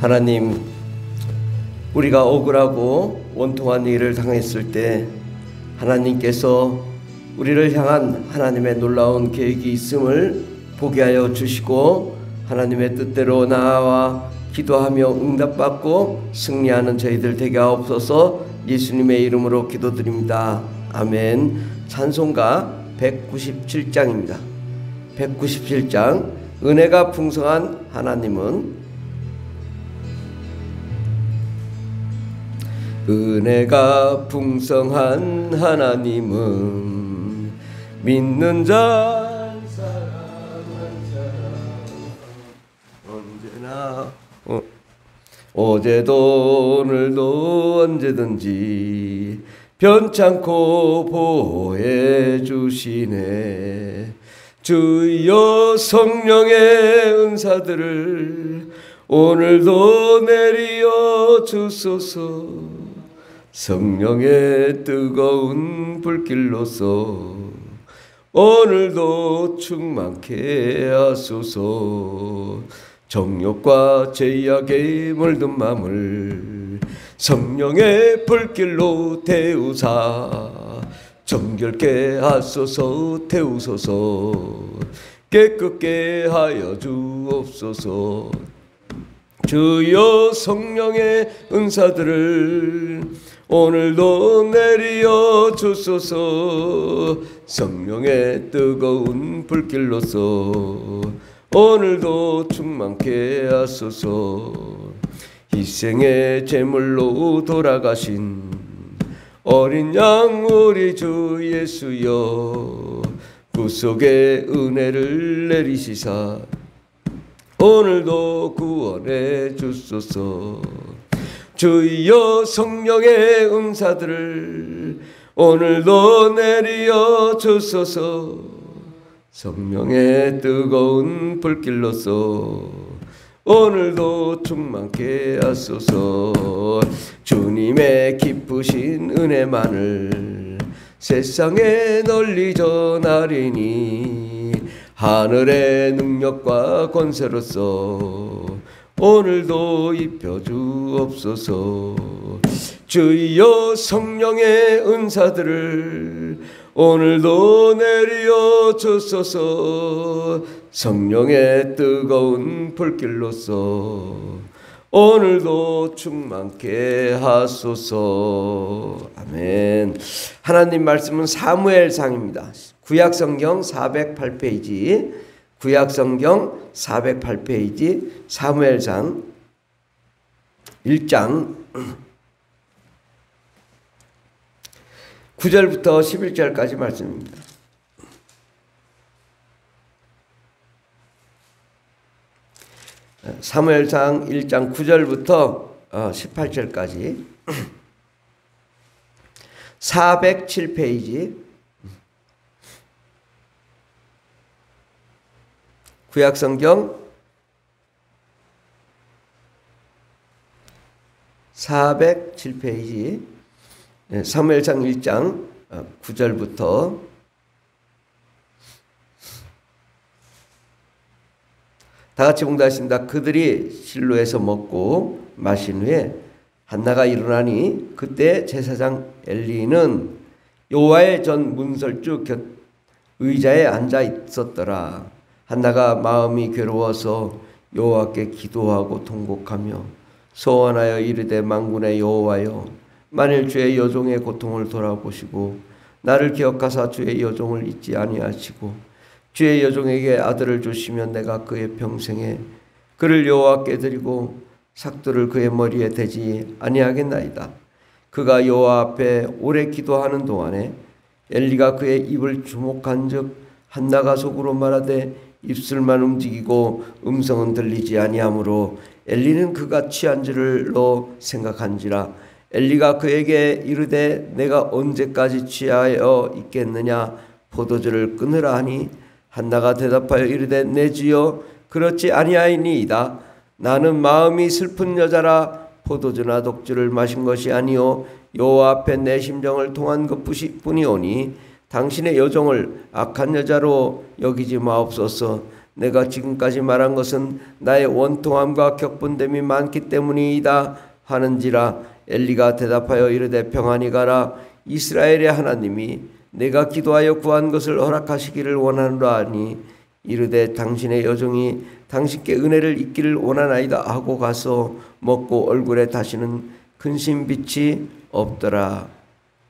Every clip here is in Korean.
하나님, 우리가 억울하고 원통한 일을 당했을 때 하나님께서 우리를 향한 하나님의 놀라운 계획이 있음을 보게 하여 주시고 하나님의 뜻대로 나아와 기도하며 응답받고 승리하는 저희들 되게 하옵소서. 예수님의 이름으로 기도드립니다. 아멘. 찬송가 197장입니다. 197장. 은혜가 풍성한 하나님은, 은혜가 풍성한 하나님은 믿는 자 사랑한 사람 언제나 어제도 오늘도 언제든지 변찮고 보호해 주시네. 주여 성령의 은사들을 오늘도 내리어 주소서. 성령의 뜨거운 불길로서 오늘도 충만케 하소서. 정욕과 죄악에 물든 맘을 성령의 불길로 태우사 정결케 하소서. 태우소서. 깨끗게 하여 주옵소서. 주여 성령의 은사들을 오늘도 내리어 주소서. 성령의 뜨거운 불길로서 오늘도 충만케 하소서. 희생의 제물로 돌아가신 어린 양 우리 주 예수여, 구속의 은혜를 내리시사 오늘도 구원해 주소서. 주여 성령의 은사들을 오늘도 내리어 주소서. 성령의 뜨거운 불길로서 오늘도 충만케 하소서. 주님의 기쁘신 은혜만을 세상에 널리 전하리니 하늘의 능력과 권세로서 오늘도 입혀 주옵소서. 주여 성령의 은사들을 오늘도 내리어 주소서. 성령의 뜨거운 불길로서 오늘도 충만케 하소서. 아멘. 하나님 말씀은 사무엘상입니다. 구약성경 408페이지, 구약성경 408페이지, 사무엘상 1장 9절부터 11절까지 말씀입니다. 사무엘상 1장 9절부터 18절까지 407페이지, 구약성경 407페이지, 사무엘상 1장 9절부터 다같이 봉독하십니다. 그들이 실로에서 먹고 마신 후에 한나가 일어나니 그때 제사장 엘리는 여호와의 전 문설주 곁 의자에 앉아 있었더라. 한나가 마음이 괴로워서 여호와께 기도하고 통곡하며 소원하여 이르되, 만군의 여호와여, 만일 주의 여종의 고통을 돌아보시고 나를 기억하사 주의 여종을 잊지 아니하시고 주의 여종에게 아들을 주시면 내가 그의 평생에 그를 여호와께 드리고 삭도를 그의 머리에 대지 아니하겠나이다. 그가 여호와 앞에 오래 기도하는 동안에 엘리가 그의 입을 주목한즉 한나가 속으로 말하되 입술만 움직이고 음성은 들리지 아니하므로 엘리는 그가 취한 줄로 생각한지라. 엘리가 그에게 이르되, 내가 언제까지 취하여 있겠느냐? 포도주를 끊으라 하니 한나가 대답하여 이르되, 내 주여, 그렇지 아니하이니이다. 나는 마음이 슬픈 여자라 포도주나 독주를 마신 것이 아니요 여호와 앞에 내 심정을 통한 것뿐이오니 당신의 여종을 악한 여자로 여기지 마옵소서. 내가 지금까지 말한 것은 나의 원통함과 격분됨이 많기 때문이다 하는지라. 엘리가 대답하여 이르되 평안히 가라. 이스라엘의 하나님이 내가 기도하여 구한 것을 허락하시기를 원하노라 하니 이르되 당신의 여종이 당신께 은혜를 입기를 원하나이다 하고 가서 먹고 얼굴에 다시는 근심빛이 없더라.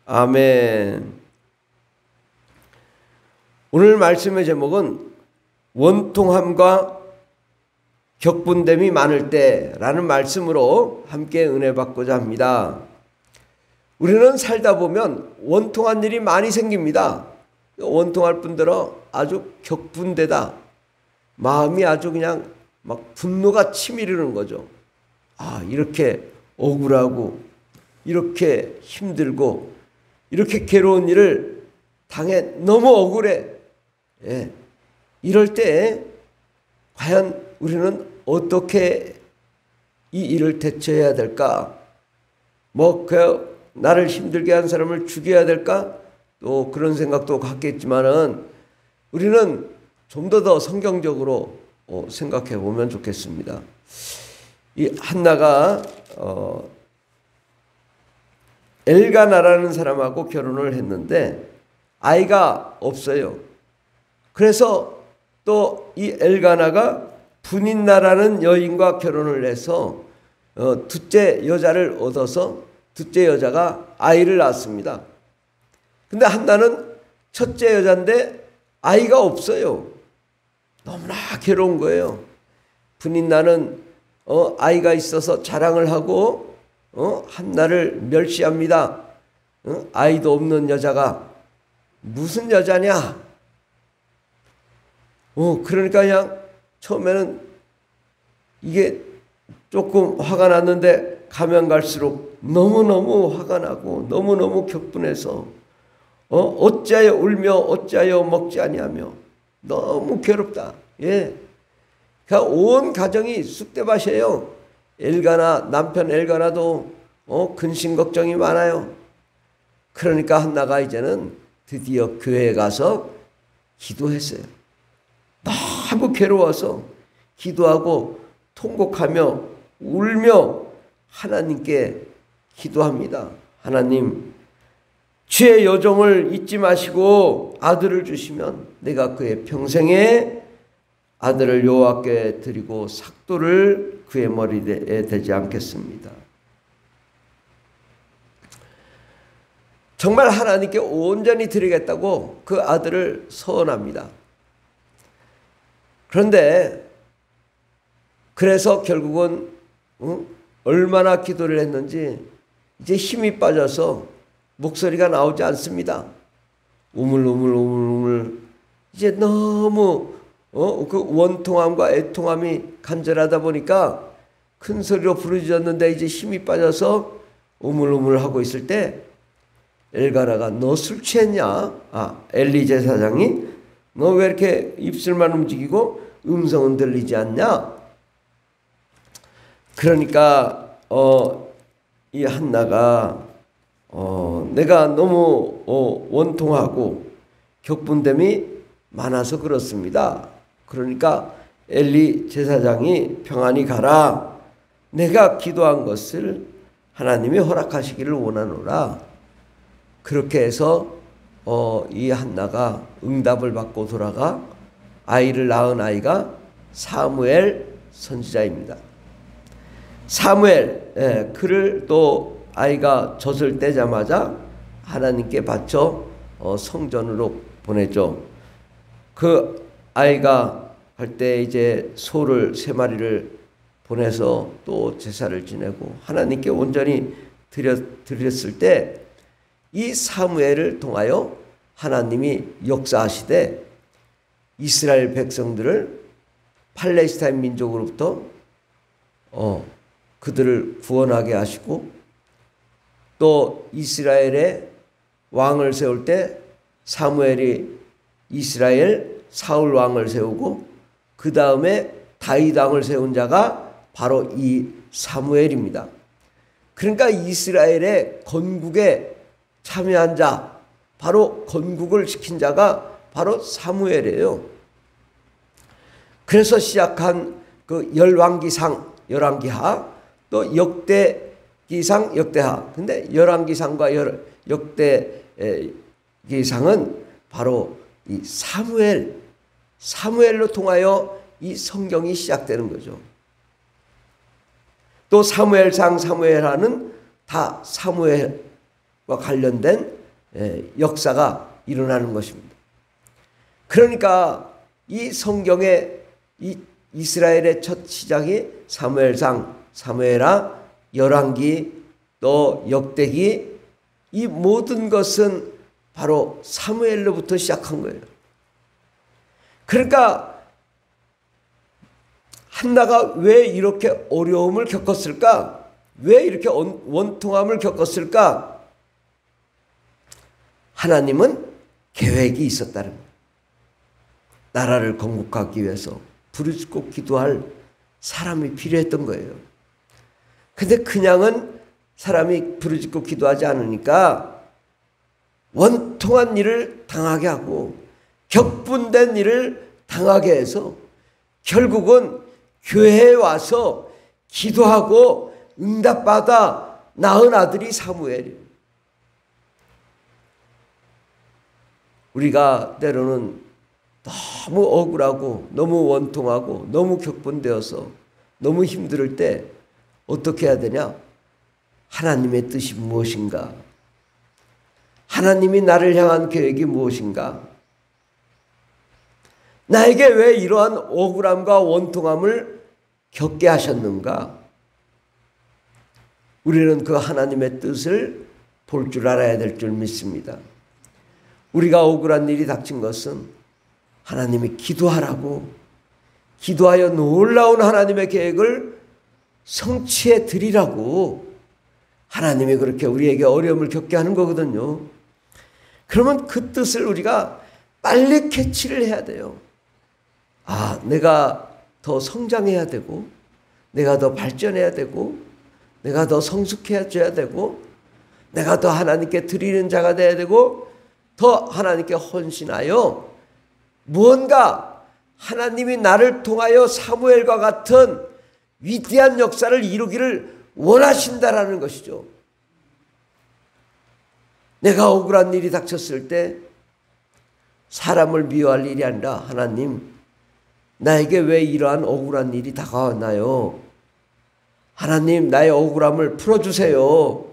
아멘. 오늘 말씀의 제목은 원통함과 격분됨이 많을 때라는 말씀으로 함께 은혜 받고자 합니다. 우리는 살다 보면 원통한 일이 많이 생깁니다. 원통할 뿐더러 아주 격분되다. 마음이 아주 그냥 막 분노가 치밀히는 거죠. 아, 이렇게 억울하고 이렇게 힘들고 이렇게 괴로운 일을 당해 너무 억울해. 예. 이럴 때 과연 우리는 어떻게 이 일을 대처해야 될까? 나를 힘들게 한 사람을 죽여야 될까? 또 그런 생각도 갖겠지만은 우리는 좀 더 성경적으로 생각해 보면 좋겠습니다. 이 한나가 엘가나라는 사람하고 결혼을 했는데 아이가 없어요. 그래서 또 이 엘가나가 분인나라는 여인과 결혼을 해서 둘째 여자를 얻어서 둘째 여자가 아이를 낳았습니다. 근데 한나는 첫째 여자인데 아이가 없어요. 너무나 괴로운 거예요. 분인나는 아이가 있어서 자랑을 하고 한나를 멸시합니다. 아이도 없는 여자가 무슨 여자냐? 그러니까 그냥 처음에는 이게 조금 화가 났는데 가면 갈수록 너무너무 화가 나고 너무너무 격분해서 어찌하여 울며 어찌하여 먹지 아니하며 너무 괴롭다. 예. 그러니까 온 가정이 쑥대밭이에요. 남편 엘가나도 근심 걱정이 많아요. 그러니까 한나가 이제는 드디어 교회에 가서 기도했어요. 너무 괴로워서 기도하고 통곡하며 울며 하나님께 기도합니다. 하나님, 주의 여종을 잊지 마시고 아들을 주시면 내가 그의 평생에 아들을 여호와께 드리고 삭도를 그의 머리에 대지 않겠습니다. 정말 하나님께 온전히 드리겠다고 그 아들을 서원합니다. 그런데 그래서 결국은 얼마나 기도를 했는지 이제 힘이 빠져서 목소리가 나오지 않습니다. 우물우물 이제 너무 그 원통함과 애통함이 간절하다 보니까 큰 소리로 부르짖었는데 이제 힘이 빠져서 우물우물 하고 있을 때 엘가나가 너 술 취했냐? 엘리 제사장이 너 왜 이렇게 입술만 움직이고 음성은 들리지 않냐? 그러니까 이 한나가 내가 너무 원통하고 격분됨이 많아서 그렇습니다. 그러니까 엘리 제사장이 평안히 가라. 내가 기도한 것을 하나님이 허락하시기를 원하노라. 그렇게 해서 이 한나가 응답을 받고 돌아가 아이를 낳은 아이가 사무엘 선지자입니다. 사무엘, 그를 또 아이가 젖을 떼자마자 하나님께 바쳐 성전으로 보내죠. 그 아이가 갈 때 이제 소를 3마리를 보내서 또 제사를 지내고 하나님께 온전히 드렸을 때 이 사무엘을 통하여 하나님이 역사하시되 이스라엘 백성들을 팔레스타인 민족으로부터 그들을 구원하게 하시고 또 이스라엘의 왕을 세울 때 사무엘이 이스라엘 사울 왕을 세우고 그 다음에 다윗 왕을 세운 자가 바로 이 사무엘입니다. 그러니까 이스라엘의 건국에 참여한 자, 바로 건국을 시킨 자가 바로 사무엘이에요. 그래서 시작한 그 열왕기상, 열왕기하, 또 역대기상, 역대하. 근데 열왕기상과 역대기상은 바로 이 사무엘로 통하여 이 성경이 시작되는 거죠. 또 사무엘상, 사무엘하는 다 사무엘과 관련된 역사가 일어나는 것입니다. 그러니까 이 성경의 이 이스라엘의 첫 시작이 사무엘상, 사무엘하, 열왕기, 또 역대기, 이 모든 것은 바로 사무엘로부터 시작한 거예요. 그러니까 한나가 왜 이렇게 어려움을 겪었을까? 왜 이렇게 원통함을 겪었을까? 하나님은 계획이 있었다는 거예요. 나라를 건국하기 위해서 부르짖고 기도할 사람이 필요했던 거예요. 근데 그냥은 사람이 부르짖고 기도하지 않으니까 원통한 일을 당하게 하고 격분된 일을 당하게 해서 결국은 교회에 와서 기도하고 응답받아 낳은 아들이 사무엘이에요. 우리가 때로는 너무 억울하고 너무 원통하고 너무 격분되어서 너무 힘들 때 어떻게 해야 되냐? 하나님의 뜻이 무엇인가? 하나님이 나를 향한 계획이 무엇인가? 나에게 왜 이러한 억울함과 원통함을 겪게 하셨는가? 우리는 그 하나님의 뜻을 볼 줄 알아야 될 줄 믿습니다. 우리가 억울한 일이 닥친 것은 하나님이 기도하라고, 기도하여 놀라운 하나님의 계획을 성취해 드리라고 하나님이 그렇게 우리에게 어려움을 겪게 하는 거거든요. 그러면 그 뜻을 우리가 빨리 캐치를 해야 돼요. 아, 내가 더 성장해야 되고, 내가 더 발전해야 되고, 내가 더 성숙해져야 되고, 내가 더 하나님께 드리는 자가 돼야 되고, 더 하나님께 헌신하여 무언가 하나님이 나를 통하여 사무엘과 같은 위대한 역사를 이루기를 원하신다라는 것이죠. 내가 억울한 일이 닥쳤을 때 사람을 미워할 일이 아니라 하나님, 나에게 왜 이러한 억울한 일이 다가왔나요? 하나님, 나의 억울함을 풀어주세요.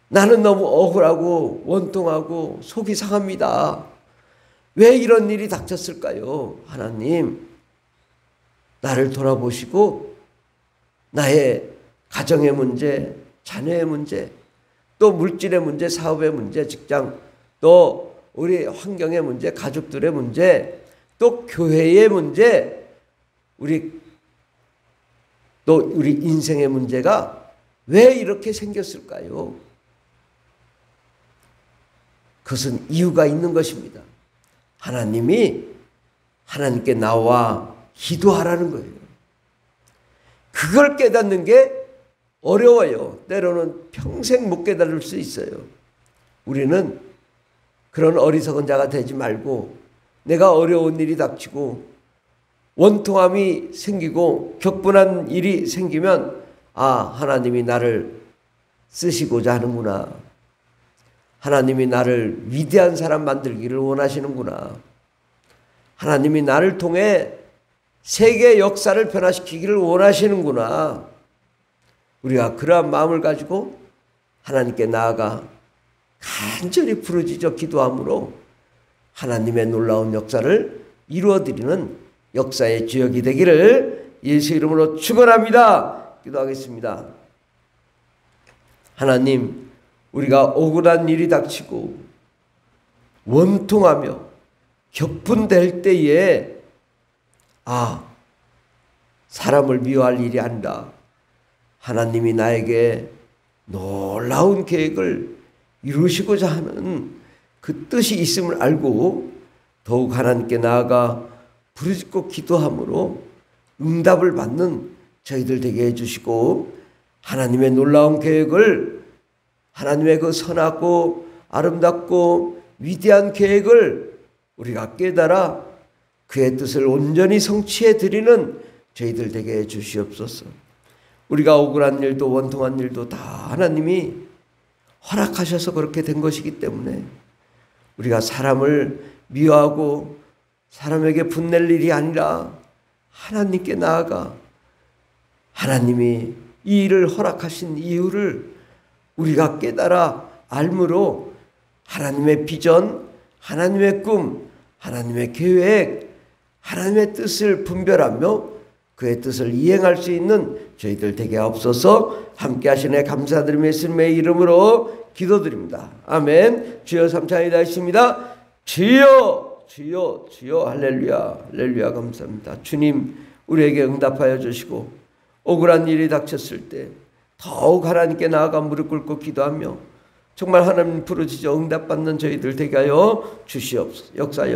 나는 너무 억울하고 원통하고 속이 상합니다. 왜 이런 일이 닥쳤을까요? 하나님, 나를 돌아보시고 나의 가정의 문제, 자녀의 문제, 또 물질의 문제, 사업의 문제, 직장, 또 우리 환경의 문제, 가족들의 문제, 또 교회의 문제, 우리 인생의 문제가 왜 이렇게 생겼을까요? 그것은 이유가 있는 것입니다. 하나님께 나와 기도하라는 거예요. 그걸 깨닫는 게 어려워요. 때로는 평생 못 깨달을 수 있어요. 우리는 그런 어리석은 자가 되지 말고, 내가 어려운 일이 닥치고 원통함이 생기고 격분한 일이 생기면, 아, 하나님이 나를 쓰시고자 하는구나. 하나님이 나를 위대한 사람 만들기를 원하시는구나. 하나님이 나를 통해 세계 역사를 변화시키기를 원하시는구나. 우리가 그러한 마음을 가지고 하나님께 나아가 간절히 부르짖어 기도함으로 하나님의 놀라운 역사를 이루어드리는 역사의 주역이 되기를 예수 이름으로 축원합니다. 기도하겠습니다. 하나님, 우리가 억울한 일이 닥치고 원통하며 격분될 때에, 아, 사람을 미워할 일이 아니라 하나님이 나에게 놀라운 계획을 이루시고자 하는 그 뜻이 있음을 알고 더욱 하나님께 나아가 부르짖고 기도함으로 응답을 받는 저희들 되게 해주시고, 하나님의 놀라운 계획을, 하나님의 그 선하고 아름답고 위대한 계획을 우리가 깨달아 그의 뜻을 온전히 성취해 드리는 저희들 되게 해 주시옵소서. 우리가 억울한 일도 원통한 일도 다 하나님이 허락하셔서 그렇게 된 것이기 때문에 우리가 사람을 미워하고 사람에게 분낼 일이 아니라 하나님께 나아가 하나님이 이 일을 허락하신 이유를 우리가 깨달아 알므로 하나님의 비전, 하나님의 꿈, 하나님의 계획, 하나님의 뜻을 분별하며 그의 뜻을 이행할 수 있는 저희들 되게 하옵소서. 함께 하시네 감사드리며 예수님의 이름으로 기도드립니다. 아멘. 주여 삼창이다 했습니다. 주여 주여 주여 할렐루야 할렐루야 감사합니다. 주님 우리에게 응답하여 주시고 억울한 일이 닥쳤을 때 더욱 하나님께 나아가 무릎 꿇고 기도하며 정말 하나님 부르짖어 응답받는 저희들 되게 하여 주시옵소서. 역사하여